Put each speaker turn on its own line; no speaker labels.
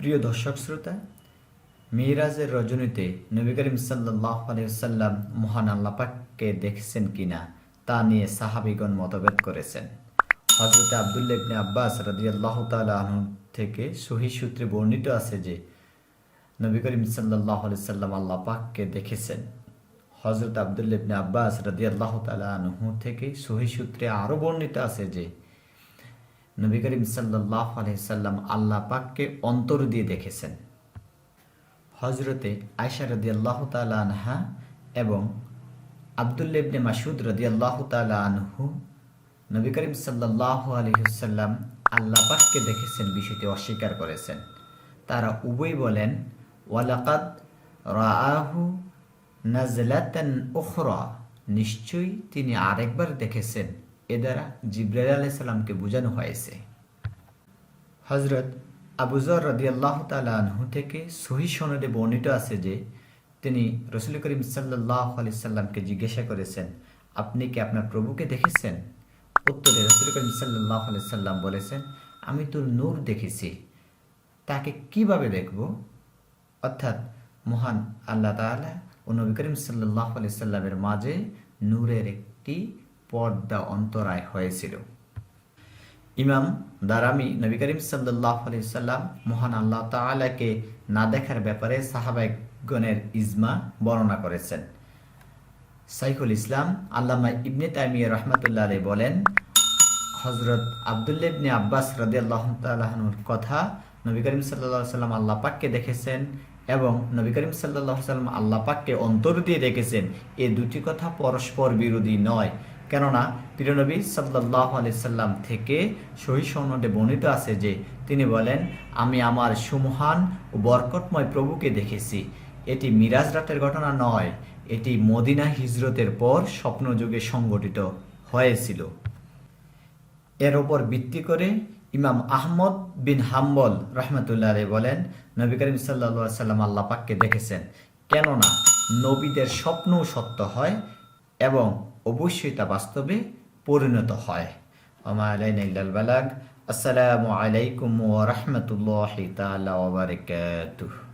প্রিয় দর্শক শ্রোতা, মিরাজের রজনীতে নবী করিম সাল্লাল্লাহু আলাইহি ওয়াসাল্লাম মহান আল্লাহ পাককে দেখেছেন কিনা তা নিয়ে সাহাবীগণ মতভেদ করেছেন। হযরত আব্দুল্লাহ ইবনে আব্বাস রাদিয়াল্লাহু তাআলা আনহু থেকে সহিহ সূত্রে বর্ণিত আছে যে নবী করিম সাল্লাল্লাহু আলাইহি ওয়াসাল্লাম আল্লাহ পাককে দেখেছেন। হযরত আব্দুল্লাহ ইবনে আব্বাস রাদিয়াল্লাহু তাআলা আনহু থেকে সহিহ সূত্রে আরও বর্ণিত আছে যে নবী করিম সাল্লাল্লাহু আলাইহি ওয়াসাল্লাম আল্লাহ পাককে অন্তর দিয়ে দেখেছেন। হযরতে আয়েশা রাদিয়াল্লাহু তাআলা আনহা এবং আব্দুল্লাহ ইবনে মাসউদ রাদিয়াল্লাহু তাআলা আনহু নবী করিম সাল্লাল্লাহু আলাইহি ওয়াসাল্লাম আল্লাহ পাককে দেখেছেন বিষয়টি অস্বীকার করেছেন। তারা উভয় বলেন, ওয়ালাকাদ রাআহু নাজলাতান উখরা, নিশ্চয়ই তিনি আরেকবার দেখেছেন। এ দ্বারা জিবরাইল আলাইহিস সালামকে বোঝানো হয়েছে। হযরত আবু যর রাদিয়াল্লাহু তাআলা আনহু থেকে সহিহ সনদে বর্ণিত আছে যে তিনি রাসূল করিম সাল্লাল্লাহু আলাইহি সাল্লামকে জিজ্ঞাসা করেছেন, আপনি কি আপনার প্রভুকে দেখেছেন? উত্তরে রাসূল করিম সাল্লাল্লাহু আলাইহি সাল্লাম বলেছেন, আমি তো নূর দেখেছি, তাকে কিভাবে দেখব? অর্থাৎ মহান আল্লাহ তাআলা ও নবী করিম সাল্লাল্লাহু আলাইহি সাল্লামের মাঝে নূরের একটি পর্দা অন্তরায় হয়েছিল। ইমাম দারামি নবী করিম সাল্লাল্লাহু আলাইহি সাল্লাম মহান আল্লাহ তাআলাকে না দেখার ব্যাপারে সাহাবাগণের ইজমা বর্ণনা করেছেন। শাইখুল ইসলাম আল্লামা ইবনে তাইমিয়া রাহমাতুল্লাহ আলাইহি বলেন, হযরত আব্দুল্লাহ ইবনে আব্বাস রাদিয়াল্লাহু তাআলা আনহুর কথা, নবী করিম সাল্লাল্লাহু আলাইহি সাল্লাম আল্লাহ পাককে দেখেছেন এবং নবী করিম সাল্লাল্লাহু আলাইহি সাল্লাম আল্লাহ পাককে অন্তর দিয়ে দেখেছেন, এই দুটি কথা পরস্পর বিরোধী নয়। কেননা প্রিয়নবী সাল্লাল্লাহু আলাইহি সাল্লাম থেকে সহিহ সনদে বর্ণিত আছে যে তিনি বলেন, আমি আমার সুমহান ও বরকতময় প্রভুকে দেখেছি। এটি মিরাজ রাতের ঘটনা নয়, এটি মদিনা হিজরতের পর স্বপ্নযুগে সংঘটিত হয়েছিল। এর ওপর ভিত্তি করে ইমাম আহমদ বিন হাম্বল রাহমাতুল্লাহ আলাইহি বলেন, নবী করিম সাল্লাল্লাহু আলাইহি সাল্লাম আল্লাহ পাককে দেখেছেন, কেননা নবীদের স্বপ্নও সত্য হয় এবং অবশ্যই তা বাস্তবে পরিণত হয়। ওমা আলাইনা ইল্লাল বালাগ। আসসালামু আলাইকুম ওয়া রাহমাতুল্লাহি তাআলা ওয়া বারাকাতুহু।